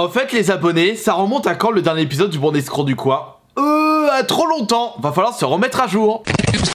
En fait, les abonnés, ça remonte à quand le dernier épisode du Bon Escroc du coin? À trop longtemps. Va falloir se remettre à jour.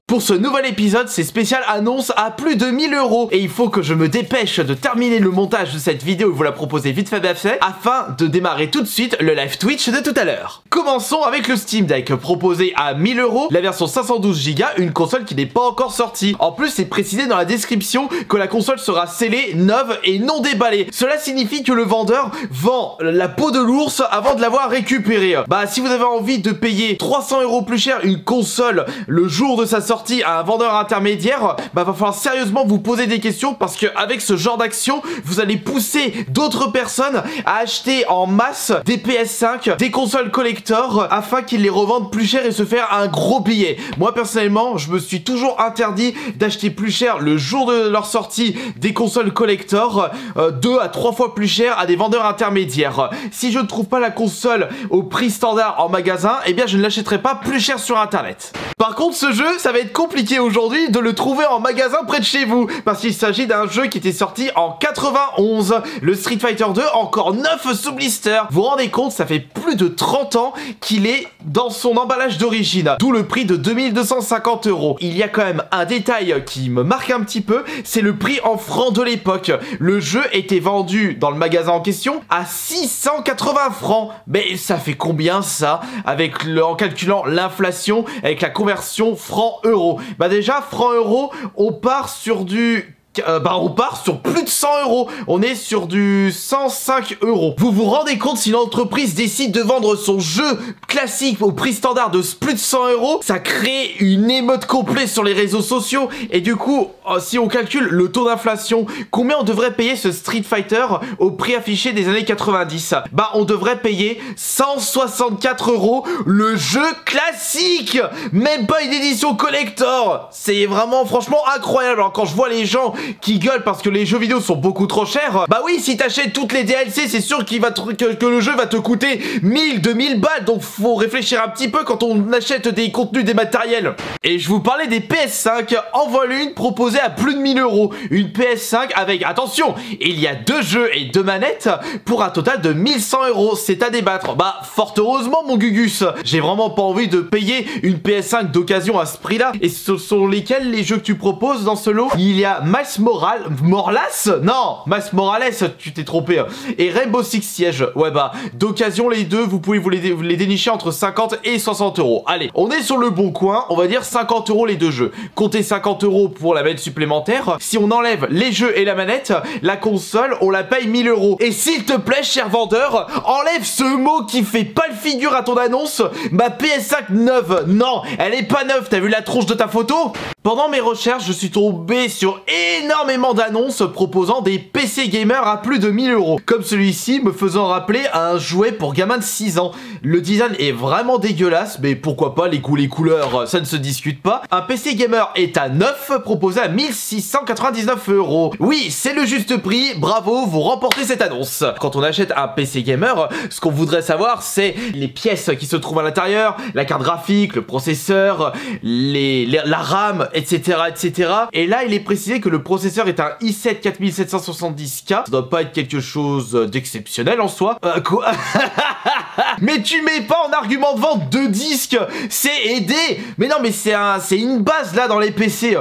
Pour ce nouvel épisode, c'est spécial annonce à plus de 1000 € et il faut que je me dépêche de terminer le montage de cette vidéo et vous la proposer vite fait afin de démarrer tout de suite le live Twitch de tout à l'heure. Commençons avec le Steam Deck proposé à 1000 €, la version 512 Go, une console qui n'est pas encore sortie. En plus, c'est précisé dans la description que la console sera scellée, neuve et non déballée. Cela signifie que le vendeur vend la peau de l'ours avant de l'avoir récupérée. Bah, si vous avez envie de payer 300 € plus cher une console le jour de sa sortie à un vendeur intermédiaire, bah va falloir sérieusement vous poser des questions parce que avec ce genre d'action, vous allez pousser d'autres personnes à acheter en masse des PS5, des consoles collector afin qu'ils les revendent plus cher et se faire un gros billet. Moi personnellement, je me suis toujours interdit d'acheter plus cher le jour de leur sortie des consoles collector, 2 à 3 fois plus cher à des vendeurs intermédiaires. Si je ne trouve pas la console au prix standard en magasin, eh bien je ne l'achèterai pas plus cher sur internet. Par contre, ce jeu, ça va être compliqué aujourd'hui de le trouver en magasin près de chez vous, parce qu'il s'agit d'un jeu qui était sorti en 91, le Street Fighter 2, encore 9 sous blister. Vous vous rendez compte, ça fait plus de 30 ans qu'il est dans son emballage d'origine, d'où le prix de 2250 €. Il y a quand même un détail qui me marque un petit peu, c'est le prix en francs de l'époque. Le jeu était vendu dans le magasin en question à 680 francs. Mais ça fait combien ça, en calculant l'inflation, avec la conversion franc-euro? Bah déjà, franc-euro, on part sur plus de 100 €. On est sur du 105 €. Vous vous rendez compte, si une entreprise décide de vendre son jeu classique au prix standard de plus de 100 €, ça crée une émeute complète sur les réseaux sociaux. Et du coup, si on calcule le taux d'inflation, combien on devrait payer ce Street Fighter au prix affiché des années 90? Bah, on devrait payer 164 € le jeu classique. Même pas une édition collector. C'est vraiment, franchement, incroyable. Alors, quand je vois les gens qui gueulent parce que les jeux vidéo sont beaucoup trop chers, bah oui, si t'achètes toutes les DLC, c'est sûr que le jeu va te coûter 1000, 2000 balles, donc faut réfléchir un petit peu quand on achète des contenus dématériels. Et je vous parlais des PS5, en voilà une proposée à plus de 1000 €, une PS5 avec, attention, il y a 2 jeux et 2 manettes pour un total de 1100 €, c'est à débattre. Bah, fort heureusement mon Gugus, j'ai vraiment pas envie de payer une PS5 d'occasion à ce prix-là. Et ce sont lesquels les jeux que tu proposes dans ce lot? Il y a Miles Morales, tu t'es trompé. Et Rainbow Six Siege. Ouais bah, d'occasion les deux, vous pouvez vous les dénicher entre 50 et 60 €. Allez, on est sur le bon coin, on va dire 50 € les deux jeux. Comptez 50 € pour la manette supplémentaire. Si on enlève les jeux et la manette, la console, on la paye 1000 €. Et s'il te plaît, cher vendeur, enlève ce mot qui fait pas le figure à ton annonce. Ma PS5 neuve. Non, elle est pas neuve, t'as vu la tronche de ta photo? Pendant mes recherches, je suis tombé sur énormément d'annonces proposant des PC gamers à plus de 1000 €. Comme celui-ci me faisant rappeler à un jouet pour gamin de 6 ans. Le design est vraiment dégueulasse, mais pourquoi pas, les goûts, les couleurs, ça ne se discute pas. Un PC gamer est à neuf, proposé à 1699 €. Oui, c'est le juste prix, bravo, vous remportez cette annonce. Quand on achète un PC gamer, ce qu'on voudrait savoir, c'est les pièces qui se trouvent à l'intérieur, la carte graphique, le processeur, la RAM, etc., etc. Et là, il est précisé que le processeur est un i7 4770K. Ça doit pas être quelque chose d'exceptionnel en soi. Quoi? Mais tu mets pas en argument de vente 2 disques, c'est aidé. Mais non, mais c'est une base là dans les PC.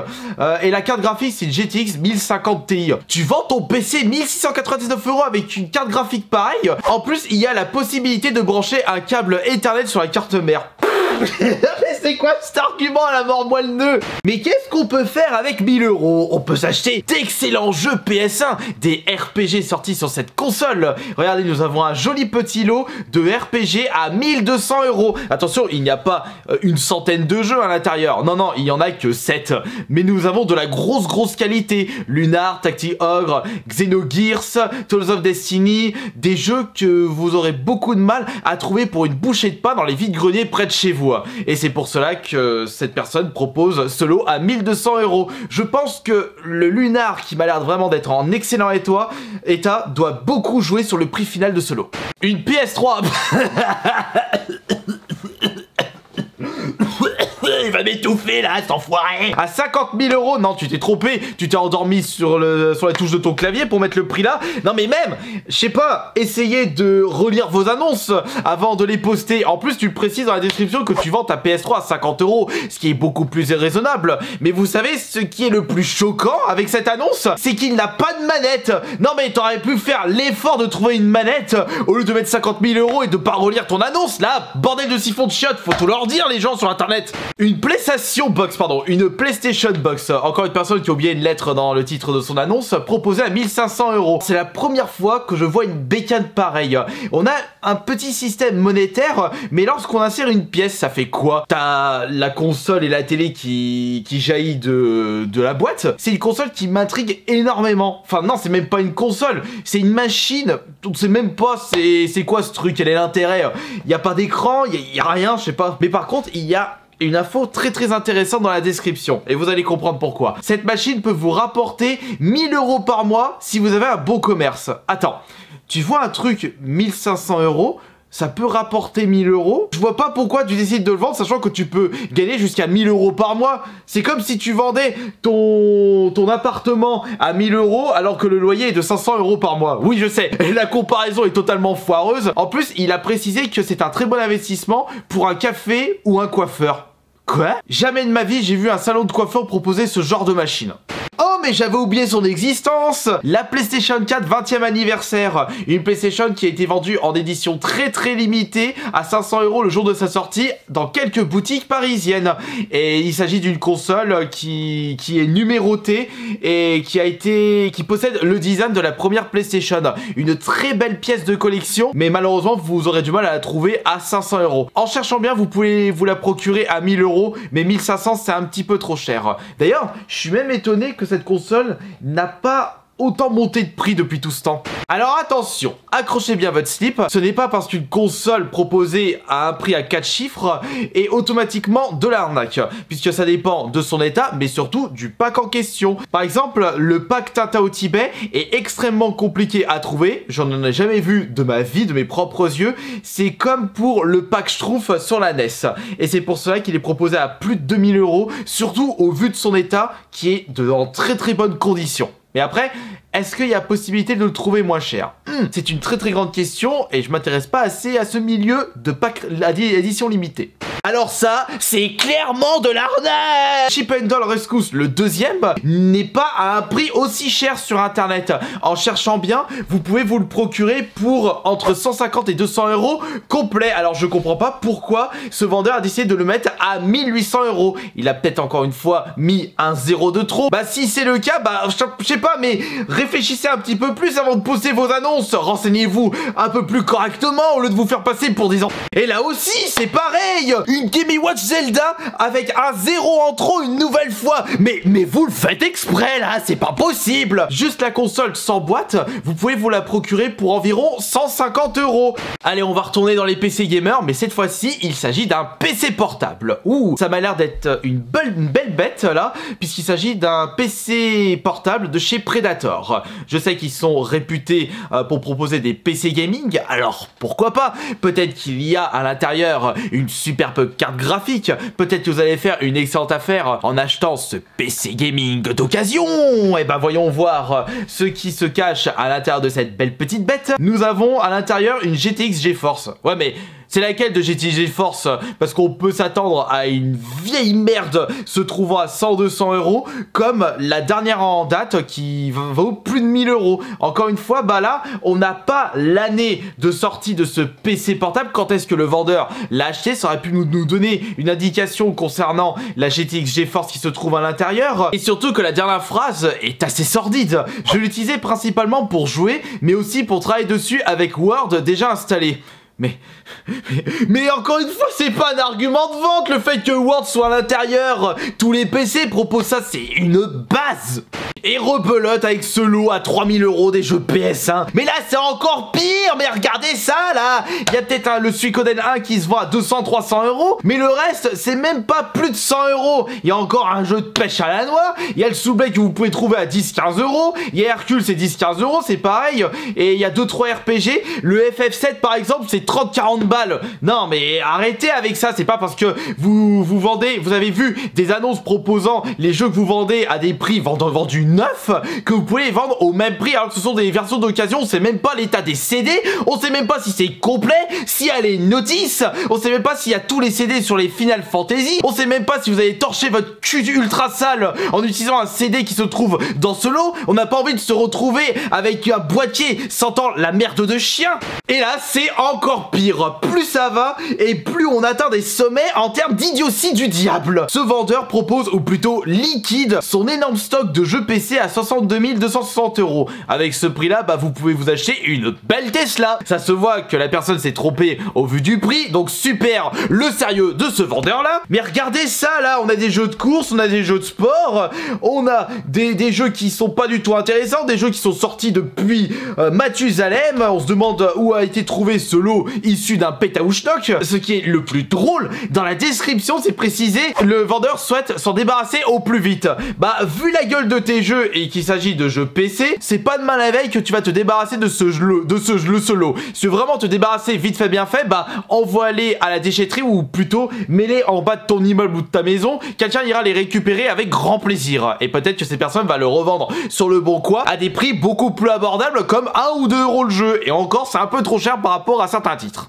Et la carte graphique, c'est une GTX 1050 Ti. Tu vends ton PC 1699 € avec une carte graphique pareille. En plus, il y a la possibilité de brancher un câble Ethernet sur la carte mère. Mais c'est quoi cet argument à la mort moi le nœud? Mais qu'est-ce qu'on peut faire avec 1000 €? On peut s'acheter d'excellents jeux PS1, des RPG sortis sur cette console. Regardez, nous avons un joli petit lot de RPG à 1200 €. Attention, il n'y a pas une centaine de jeux à l'intérieur. Non, non, il n'y en a que 7. Mais nous avons de la grosse qualité. Lunar, Tactic Ogre, Xenogears, Tales of Destiny, des jeux que vous aurez beaucoup de mal à trouver pour une bouchée de pain dans les vides-greniers près de chez vous. Et c'est pour cela que cette personne propose ce lot à 1200 €. Je pense que le Lunar, qui m'a l'air vraiment d'être en excellent état, doit beaucoup jouer sur le prix final de ce lot. Une PS3. Il va m'étouffer. tout fait là, cet enfoiré? À 50 000 euros, non, tu t'es trompé, tu t'es endormi sur la touche de ton clavier pour mettre le prix là. Non mais même, je sais pas, essayez de relire vos annonces avant de les poster. En plus, tu le précises dans la description que tu vends ta PS3 à 50 euros, ce qui est beaucoup plus raisonnable. Mais vous savez ce qui est le plus choquant avec cette annonce? C'est qu'il n'a pas de manette. Non mais t'aurais pu faire l'effort de trouver une manette au lieu de mettre 50 000 euros et de pas relire ton annonce là. Bordel de siphon de chiottes, faut tout leur dire les gens sur internet. Une PlayStation Box, pardon, une PlayStation Box. Encore une personne qui a oublié une lettre dans le titre de son annonce, proposée à 1500 euros. C'est la première fois que je vois une bécane pareille. On a un petit système monétaire, mais lorsqu'on insère une pièce, ça fait quoi? T'as la console et la télé qui jaillit de la boîte. C'est une console qui m'intrigue énormément. Enfin non, c'est même pas une console, c'est une machine. On sait même pas c'est quoi ce truc, quel est l'intérêt. Il y a pas d'écran, il y a rien, je sais pas. Mais par contre, il y a une info très intéressante dans la description et vous allez comprendre pourquoi. Cette machine peut vous rapporter 1000 euros par mois si vous avez un bon commerce. Attends, tu vois un truc 1500 euros, ça peut rapporter 1000 euros. Je vois pas pourquoi tu décides de le vendre, sachant que tu peux gagner jusqu'à 1000 euros par mois. C'est comme si tu vendais ton appartement à 1000 euros alors que le loyer est de 500 euros par mois. Oui, je sais, la comparaison est totalement foireuse. En plus, il a précisé que c'est un très bon investissement pour un café ou un coiffeur. Quoi? Jamais de ma vie j'ai vu un salon de coiffeur proposer ce genre de machine. Oh mais j'avais oublié son existence! La PlayStation 4 20e anniversaire. Une PlayStation qui a été vendue en édition très limitée à 500 euros le jour de sa sortie dans quelques boutiques parisiennes. Et il s'agit d'une console qui est numérotée et qui possède le design de la première PlayStation. Une très belle pièce de collection, mais malheureusement vous aurez du mal à la trouver à 500 euros. En cherchant bien, vous pouvez vous la procurer à 1000 euros, mais 1500 c'est un petit peu trop cher. D'ailleurs, je suis même étonné que cette console n'a pas autant monté de prix depuis tout ce temps. Alors attention, accrochez bien votre slip, ce n'est pas parce qu'une console proposée à un prix à 4 chiffres est automatiquement de l'arnaque, puisque ça dépend de son état, mais surtout du pack en question. Par exemple, le pack Tintin au Tibet est extrêmement compliqué à trouver, j'en ai jamais vu de ma vie, de mes propres yeux, c'est comme pour le pack Schtroumpf sur la NES, et c'est pour cela qu'il est proposé à plus de 2000 euros, surtout au vu de son état qui est en très bonnes conditions. Mais après, est-ce qu'il y a possibilité de le trouver moins cher? C'est une très grande question et je m'intéresse pas assez à ce milieu de pack édition limitée. Alors ça, c'est clairement de l'arnaque! Chip and Dale Rescue, le deuxième, n'est pas à un prix aussi cher sur internet. En cherchant bien, vous pouvez vous le procurer pour entre 150 et 200 euros complet. Alors je comprends pas pourquoi ce vendeur a décidé de le mettre à 1800 euros. Il a peut-être encore une fois mis un zéro de trop. Bah si c'est le cas, bah je sais pas, mais réfléchissez un petit peu plus avant de poster vos annonces. Renseignez-vous un peu plus correctement au lieu de vous faire passer pour des enfants. Et là aussi, c'est pareil! Une Game & Watch Zelda avec un zéro en trop une nouvelle fois. Mais vous le faites exprès là, c'est pas possible. Juste la console sans boîte, vous pouvez vous la procurer pour environ 150 euros. Allez, on va retourner dans les PC gamers, mais cette fois-ci, il s'agit d'un PC portable. Ouh, ça m'a l'air d'être une belle bête là, puisqu'il s'agit d'un PC portable de chez Predator. Je sais qu'ils sont réputés pour proposer des PC gaming, alors pourquoi pas? Peut-être qu'il y a à l'intérieur une superbe carte graphique, peut-être que vous allez faire une excellente affaire en achetant ce PC gaming d'occasion. Et ben voyons voir ce qui se cache à l'intérieur de cette belle petite bête. Nous avons à l'intérieur une GTX GeForce. Ouais mais c'est laquelle de GTX GeForce? Parce qu'on peut s'attendre à une vieille merde se trouvant à 100-200 euros, comme la dernière en date qui vaut plus de 1000 euros. Encore une fois, bah là, on n'a pas l'année de sortie de ce PC portable. Quand est-ce que le vendeur l'a acheté? Ça aurait pu nous donner une indication concernant la GTX GeForce qui se trouve à l'intérieur. Et surtout que la dernière phrase est assez sordide. Je l'utilisais principalement pour jouer, mais aussi pour travailler dessus avec Word déjà installé. Mais encore une fois, c'est pas un argument de vente le fait que Word soit à l'intérieur. Tous les PC proposent ça, c'est une base. Et rebelote avec ce lot à 3000 euros des jeux PS1. Mais là, c'est encore pire. Mais regardez ça, là. Il y a peut-être le Suikoden 1 qui se vend à 200-300 euros. Mais le reste, c'est même pas plus de 100 euros. Il y a encore un jeu de pêche à la noix. Il y a le Soulblade que vous pouvez trouver à 10-15 euros. Il y a Hercule, c'est 10-15 euros, c'est pareil. Et il y a 2-3 RPG. Le FF7, par exemple, c'est 30-40 balles. Non mais arrêtez avec ça, c'est pas parce que vous vendez, vous avez vu des annonces proposant les jeux que vous vendez à des prix vendus neufs que vous pouvez les vendre au même prix alors que ce sont des versions d'occasion. On sait même pas l'état des CD, on sait même pas si c'est complet, si elle est notice, on sait même pas s'il y a tous les CD sur les Final Fantasy, on sait même pas si vous avez torché votre cul ultra sale en utilisant un CD qui se trouve dans ce lot. On n'a pas envie de se retrouver avec un boîtier sentant la merde de chien. Et là c'est encore pire, plus ça va et plus on atteint des sommets en termes d'idiotie du diable. Ce vendeur propose, ou plutôt liquide, son énorme stock de jeux PC à 62 260 €. Avec ce prix là, bah vous pouvez vous acheter une belle Tesla. Ça se voit que la personne s'est trompée au vu du prix, donc super le sérieux de ce vendeur là. Mais regardez ça là, on a des jeux de course, on a des jeux de sport, on a des jeux qui sont pas du tout intéressants, des jeux qui sont sortis depuis Mathusalem. On se demande où a été trouvé ce lot issu d'un pétaouchnock. Ce qui est le plus drôle, dans la description c'est précisé, le vendeur souhaite s'en débarrasser au plus vite. Bah vu la gueule de tes jeux et qu'il s'agit de jeux PC, c'est pas demain la veille que tu vas te débarrasser de ce lot. Si tu veux vraiment te débarrasser vite fait bien fait, bah envoie-les à la déchetterie ou plutôt mets-les en bas de ton immeuble ou de ta maison. Quelqu'un ira les récupérer avec grand plaisir. Et peut-être que ces personnes va le revendre sur le bon coin à des prix beaucoup plus abordables comme 1 ou 2 € le jeu. Et encore c'est un peu trop cher par rapport à certains titres.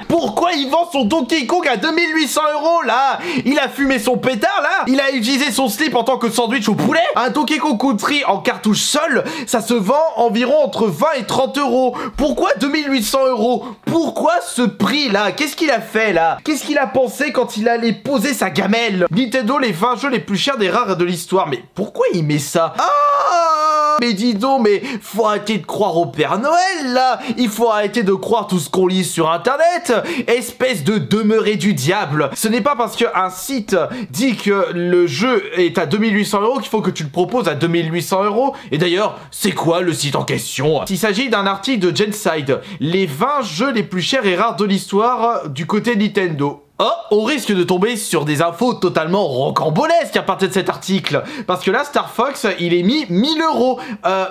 Pourquoi il vend son Donkey Kong à 2800 € là? Il a fumé son pétard là? Il a utilisé son slip en tant que sandwich au poulet? Un Donkey Kong Country en cartouche seule, ça se vend environ entre 20 et 30 €. Pourquoi 2800 €? Pourquoi ce prix là? Qu'est-ce qu'il a fait là? Qu'est-ce qu'il a pensé quand il allait poser sa gamelle? Nintendo, les 20 jeux les plus chers des rares de l'histoire. Mais pourquoi il met ça? Mais dis donc, mais faut arrêter de croire au Père Noël là. Il faut arrêter de croire tout ce qu'on lit sur internet. Espèce de demeuré du diable. Ce n'est pas parce qu'un site dit que le jeu est à 2800 € qu'il faut que tu le proposes à 2800 €. Et d'ailleurs, c'est quoi le site en question? Il s'agit d'un article de Genside, les 20 jeux les plus chers et rares de l'histoire du côté Nintendo. Oh, on risque de tomber sur des infos totalement rocambolesques à partir de cet article. Parce que là, Star Fox, il est mis 1000 €.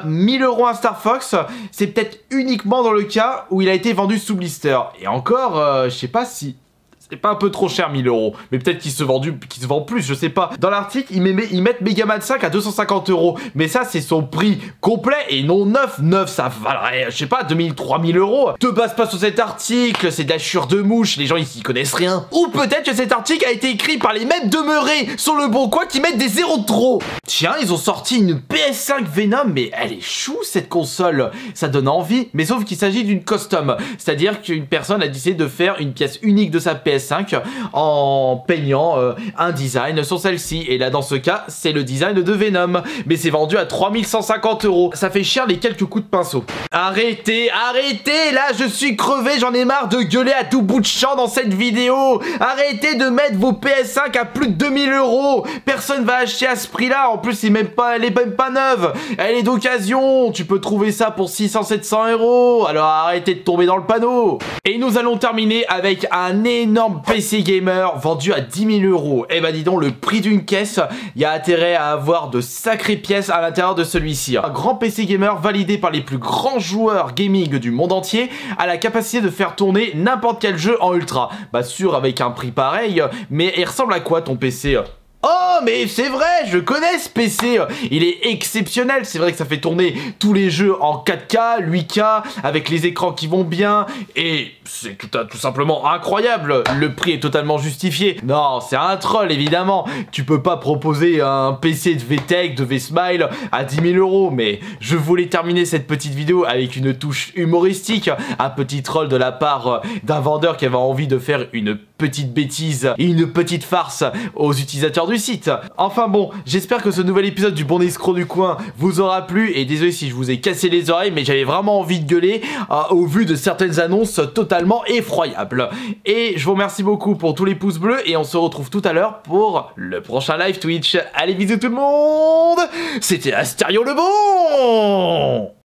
1000 € un Star Fox, c'est peut-être uniquement dans le cas où il a été vendu sous blister. Et encore, je sais pas si... C'est pas un peu trop cher 1000 €, mais peut-être qu'il se vend plus, je sais pas. Dans l'article, ils mettent Megaman 5 à 250 €, mais ça c'est son prix complet et non neuf. Neuf ça valerait, je sais pas, 2000, 3000 €. Te base pas sur cet article, c'est d'achure de mouche, les gens ils y connaissent rien. Ou peut-être que cet article a été écrit par les mêmes demeurés sur le bon coin qui mettent des zéros de trop. Tiens, ils ont sorti une PS5 Venom, mais elle est chou cette console. Ça donne envie, mais sauf qu'il s'agit d'une custom, c'est-à-dire qu'une personne a décidé de faire une pièce unique de sa PS5 en peignant un design sur celle-ci. Et là dans ce cas c'est le design de Venom, mais c'est vendu à 3150 €. Ça fait cher les quelques coups de pinceau. Arrêtez, arrêtez, là je suis crevé, j'en ai marre de gueuler à tout bout de champ dans cette vidéo. Arrêtez de mettre vos PS5 à plus de 2000 €. Personne va acheter à ce prix là. En plus elle est même pas neuve, elle est d'occasion. Tu peux trouver ça pour 600-700 €. Alors arrêtez de tomber dans le panneau. Et nous allons terminer avec un énorme PC gamer vendu à 10 000 €. Et bah dis donc, le prix d'une caisse, il y a intérêt à avoir de sacrées pièces à l'intérieur de celui-ci. Un grand PC gamer validé par les plus grands joueurs gaming du monde entier, a la capacité de faire tourner n'importe quel jeu en ultra. Bah sûr, avec un prix pareil, mais il ressemble à quoi ton PC ? Oh mais c'est vrai, je connais ce PC, il est exceptionnel. C'est vrai que ça fait tourner tous les jeux en 4K, 8K, avec les écrans qui vont bien, et c'est tout simplement incroyable. Le prix est totalement justifié. Non, c'est un troll évidemment. Tu peux pas proposer un PC de VTech, de V-Smile à 10 000 €, mais je voulais terminer cette petite vidéo avec une touche humoristique, un petit troll de la part d'un vendeur qui avait envie de faire une petite bêtise et une petite farce aux utilisateurs du site. Enfin bon, j'espère que ce nouvel épisode du bon escroc du coin vous aura plu, et désolé si je vous ai cassé les oreilles, mais j'avais vraiment envie de gueuler au vu de certaines annonces totalement effroyables. Et je vous remercie beaucoup pour tous les pouces bleus, et on se retrouve tout à l'heure pour le prochain live Twitch. Allez, bisous tout le monde, c'était Asterio le bon.